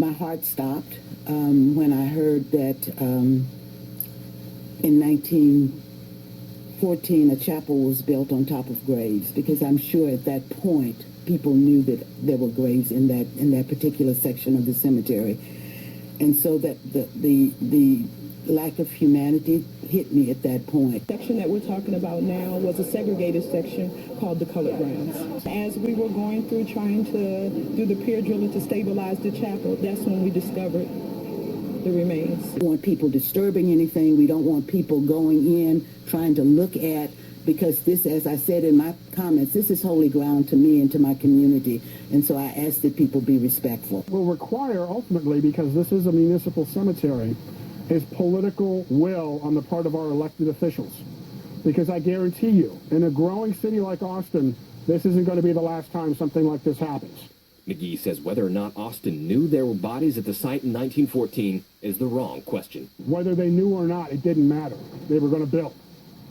my heart stopped when I heard that in 1914 a chapel was built on top of graves, because I'm sure at that point people knew that there were graves in that particular section of the cemetery, and so that the lack of humanity hit me at that point. The section that we're talking about now was a segregated section called the colored grounds. As we were going through trying to do the pier drilling to stabilize the chapel, that's when we discovered the remains. We don't want people disturbing anything. We don't want people going in trying to look at, because this, as I said in my comments, this is holy ground to me and to my community, and so I ask that people be respectful. Will require ultimately, because this is a municipal cemetery, is political will on the part of our elected officials. Because I guarantee you, in a growing city like Austin, this isn't going to be the last time something like this happens. McGee says whether or not Austin knew there were bodies at the site in 1914 is the wrong question. Whether they knew or not, it didn't matter. They were going to build,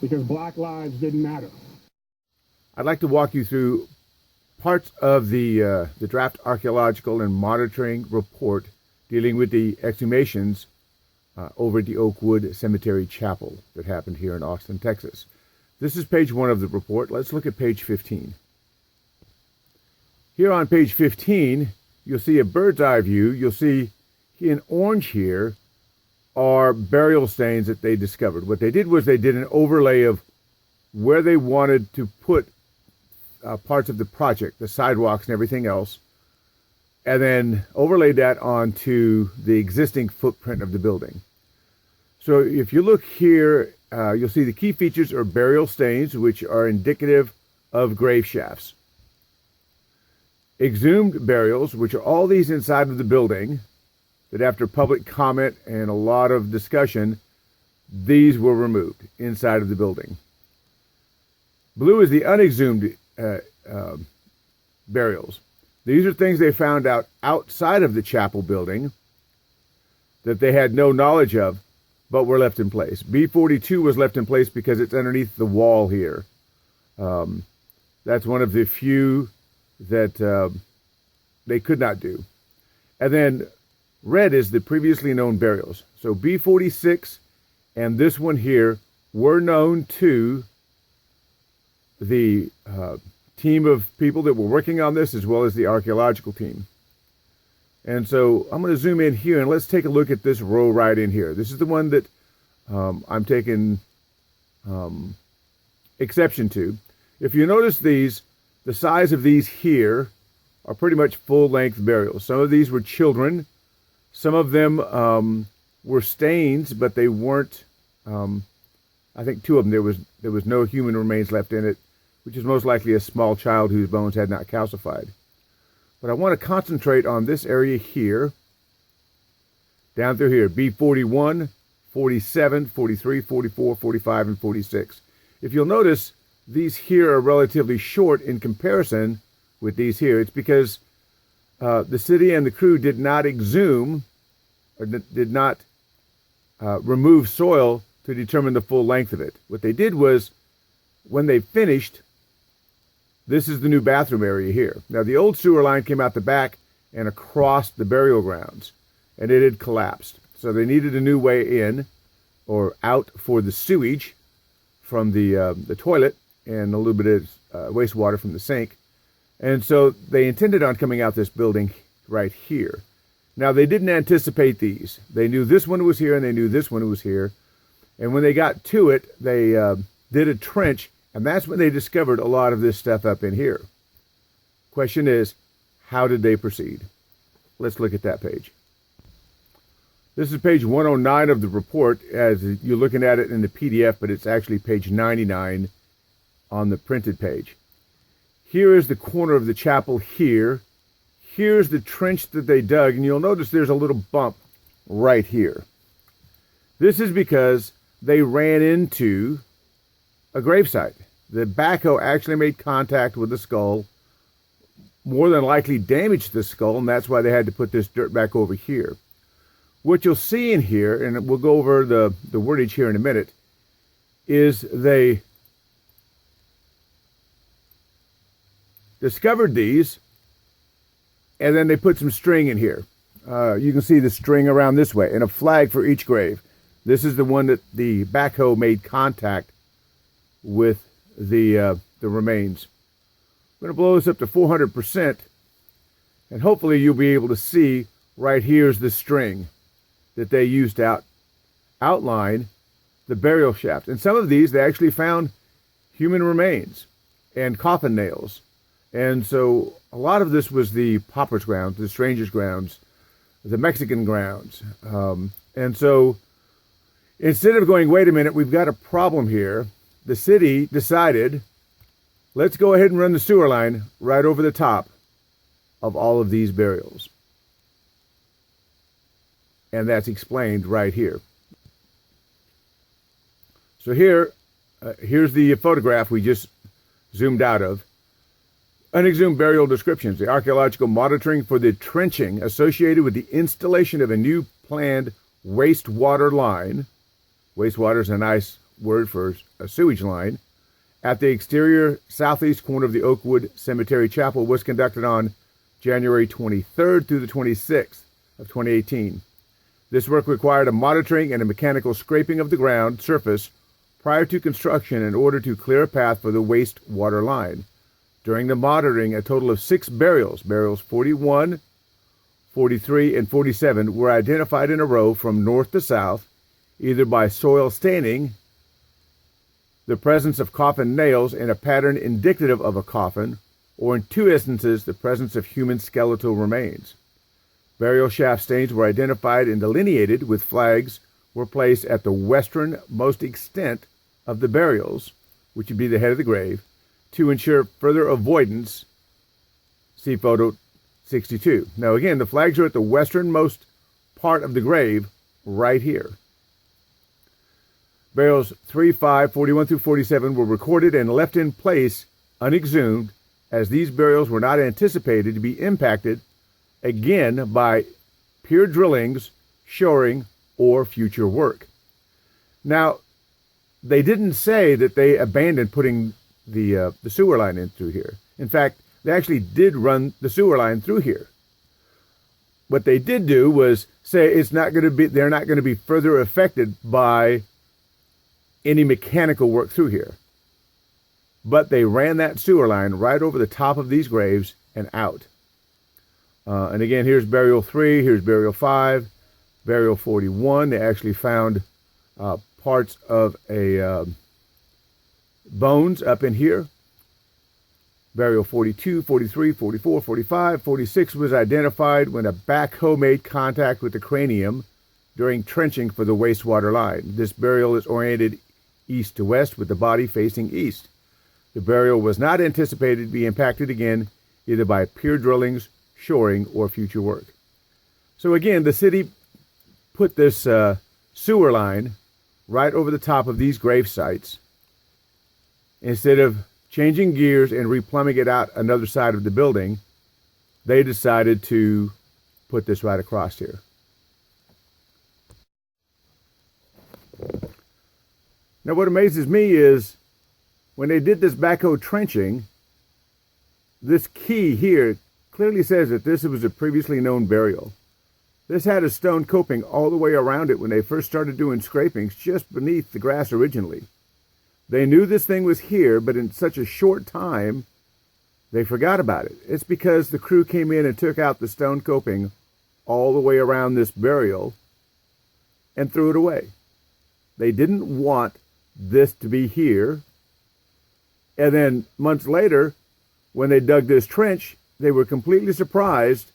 because black lives didn't matter. I'd like to walk you through parts of the draft archaeological and monitoring report dealing with the exhumations over at the Oakwood Cemetery Chapel that happened here in Austin, Texas. This is page 1 of the report. Let's look at page 15. Here on page 15, you'll see a bird's eye view. You'll see in orange here are burial stains that they discovered. What they did was they did an overlay of where they wanted to put parts of the project, the sidewalks and everything else, and then overlaid that onto the existing footprint of the building. So if you look here, you'll see the key features are burial stains, which are indicative of grave shafts. Exhumed burials, which are all these inside of the building, that after public comment and a lot of discussion, these were removed inside of the building. Blue is the unexhumed burials. These are things they found out outside of the chapel building that they had no knowledge of, but were left in place. B42 was left in place because it's underneath the wall here. That's one of the few that they could not do. And then red is the previously known burials. So B46 and this one here were known to the team of people that were working on this, as well as the archaeological team. And so I'm going to zoom in here and let's take a look at this row right in here. This is the one that I'm taking exception to. If you notice these, the size of these here are pretty much full-length burials. Some of these were children. Some of them were stains, but they weren't, I think 2 of them, there was no human remains left in it, which is most likely a small child whose bones had not calcified. But I want to concentrate on this area here, down through here, B41, 47, 43, 44, 45, and 46. If you'll notice, these here are relatively short in comparison with these here. It's because the city and the crew did not exhume, or did not remove soil to determine the full length of it. What they did was, when they finished, this is the new bathroom area here. Now, the old sewer line came out the back and across the burial grounds, and it had collapsed. So they needed a new way in or out for the sewage from the toilet and a little bit of wastewater from the sink. And so they intended on coming out this building right here. Now, they didn't anticipate these. They knew this one was here and they knew this one was here. And when they got to it, they did a trench, and that's when they discovered a lot of this stuff up in here. Question is, how did they proceed? Let's look at that page. This is page 109 of the report, as you're looking at it in the PDF, but it's actually page 99 on the printed page. Here is the corner of the chapel here. Here's the trench that they dug, and you'll notice there's a little bump right here. This is because they ran into a gravesite. The backhoe actually made contact with the skull, more than likely damaged the skull, and that's why they had to put this dirt back over here. What you'll see in here, and we'll go over the wordage here in a minute, is they discovered these, and then they put some string in here. you can see the string around this way and a flag for each grave. This is the one that the backhoe made contact with the remains. I'm going to blow this up to 400%, and hopefully you'll be able to see right here's the string that they used to outline the burial shaft. And some of these, they actually found human remains and coffin nails. And so a lot of this was the paupers grounds, the strangers grounds, the Mexican grounds. And so instead of going, wait a minute, we've got a problem here, the city decided, let's go ahead and run the sewer line right over the top of all of these burials. And that's explained right here. So here's the photograph we just zoomed out of. Unexhumed burial descriptions. The archaeological monitoring for the trenching associated with the installation of a new planned wastewater line. Wastewater is a nice word for a sewage line. At the exterior southeast corner of the Oakwood Cemetery Chapel was conducted on January 23rd through the 26th of 2018. This work required a monitoring and a mechanical scraping of the ground surface prior to construction in order to clear a path for the wastewater line. During the monitoring, a total of 6 burials, burials 41, 43, and 47, were identified in a row from north to south, either by soil staining, the presence of coffin nails in a pattern indicative of a coffin, or in 2 instances, the presence of human skeletal remains. Burial shaft stains were identified and delineated with flags were placed at the westernmost extent of the burials, which would be the head of the grave, to ensure further avoidance. See photo 62. Now again, the flags are at the westernmost part of the grave right here. Burials 3, 5, 41 through 47 were recorded and left in place unexhumed, as these burials were not anticipated to be impacted again by pier drillings, shoring, or future work. Now, they didn't say that they abandoned putting the sewer line in through here. In fact, they actually did run the sewer line through here. What they did do was say they're not going to be further affected by any mechanical work through here. But they ran that sewer line right over the top of these graves and out. And again, here's burial 3, here's burial 5, burial 41. They actually found parts of a bones up in here. Burial 42, 43, 44, 45, 46 was identified when a backhoe made contact with the cranium during trenching for the wastewater line. This burial is oriented east to west with the body facing east. The burial was not anticipated to be impacted again either by pier drillings, shoring, or future work. So again, the city put this sewer line right over the top of these grave sites. Instead of changing gears and replumbing it out another side of the building, they decided to put this right across here. Now, what amazes me is when they did this backhoe trenching, this key here clearly says that this was a previously known burial. This had a stone coping all the way around it when they first started doing scrapings just beneath the grass originally. They knew this thing was here, but in such a short time, they forgot about it. It's because the crew came in and took out the stone coping all the way around this burial and threw it away. They didn't want this to be here. And then months later, when they dug this trench, they were completely surprised,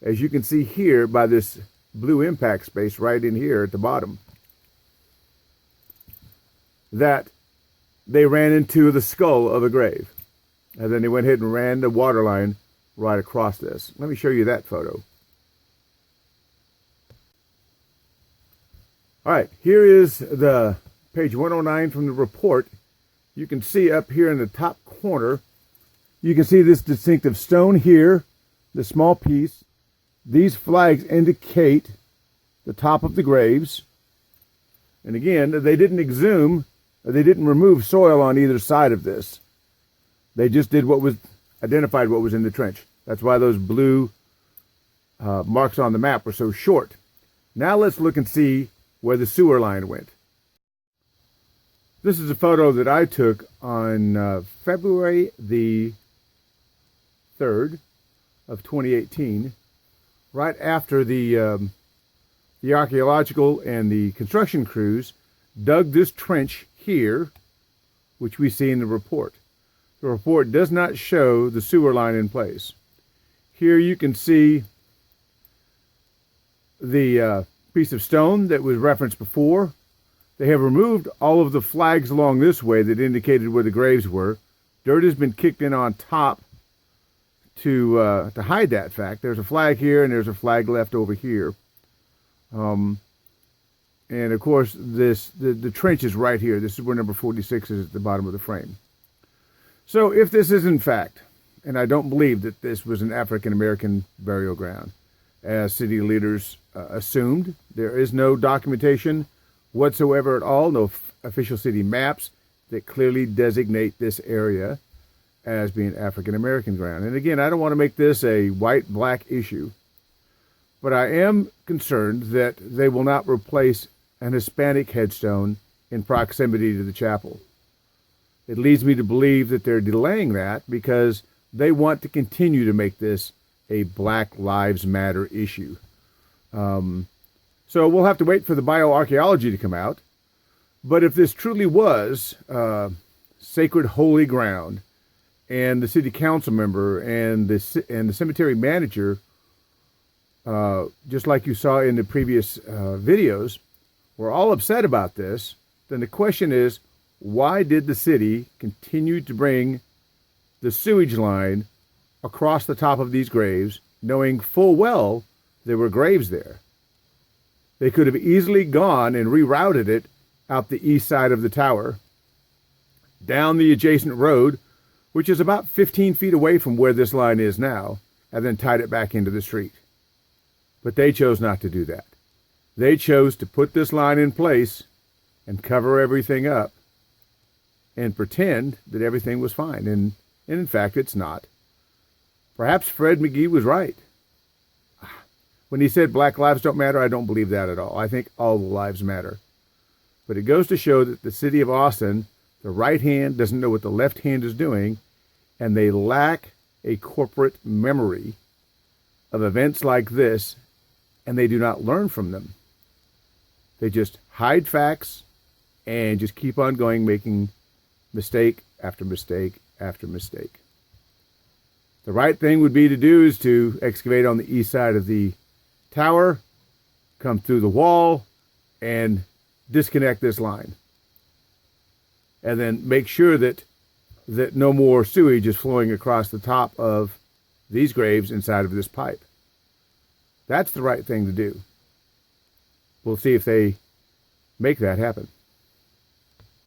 as you can see here, by this blue impact space right in here at the bottom, that they ran into the skull of a grave. And then they went ahead and ran the water line right across this. Let me show you that photo. All right, here is the page 109 from the report. You can see up here in the top corner, you can see this distinctive stone here, the small piece. These flags indicate the top of the graves. And again, they didn't exhume, they didn't remove soil on either side of this. They just did what was identified, what was in the trench. That's why those blue marks on the map were so short. Now let's look and see where the sewer line went. This is a photo that I took on February the 3rd of 2018, right after the archaeological and the construction crews dug this trench here, which we see in the report. The report does not show the sewer line in place. Here you can see the piece of stone that was referenced before. They have removed all of the flags along this way that indicated where the graves were. Dirt has been kicked in on top to hide that fact. There's a flag here and there's a flag left over here. And of course, the trench is right here. This is where number 46 is at the bottom of the frame. So if this is in fact, and I don't believe that this was an African American burial ground, as city leaders assumed, there is no documentation whatsoever at all, no official city maps that clearly designate this area as being African American ground. And again, I don't want to make this a white-black issue, but I am concerned that they will not replace an Hispanic headstone in proximity to the chapel. It leads me to believe that they're delaying that because they want to continue to make this a Black Lives Matter issue. So we'll have to wait for the bioarchaeology to come out. But if this truly was sacred holy ground, and the city council member and the cemetery manager, just like you saw in the previous videos, were all upset about this, then the question is, why did the city continue to bring the sewage line across the top of these graves, knowing full well there were graves there? They could have easily gone and rerouted it out the east side of the tower, down the adjacent road, which is about 15 feet away from where this line is now, and then tied it back into the street. But they chose not to do that. They chose to put this line in place and cover everything up and pretend that everything was fine. And in fact, it's not. Perhaps Fred McGee was right. When he said black lives don't matter, I don't believe that at all. I think all the lives matter. But it goes to show that the city of Austin, the right hand doesn't know what the left hand is doing, and they lack a corporate memory of events like this, and they do not learn from them. They just hide facts and just keep on going, making mistake after mistake after mistake. The right thing would be to do is to excavate on the east side of the tower, come through the wall, and disconnect this line. And then make sure that no more sewage is flowing across the top of these graves inside of this pipe. That's the right thing to do. We'll see if they make that happen.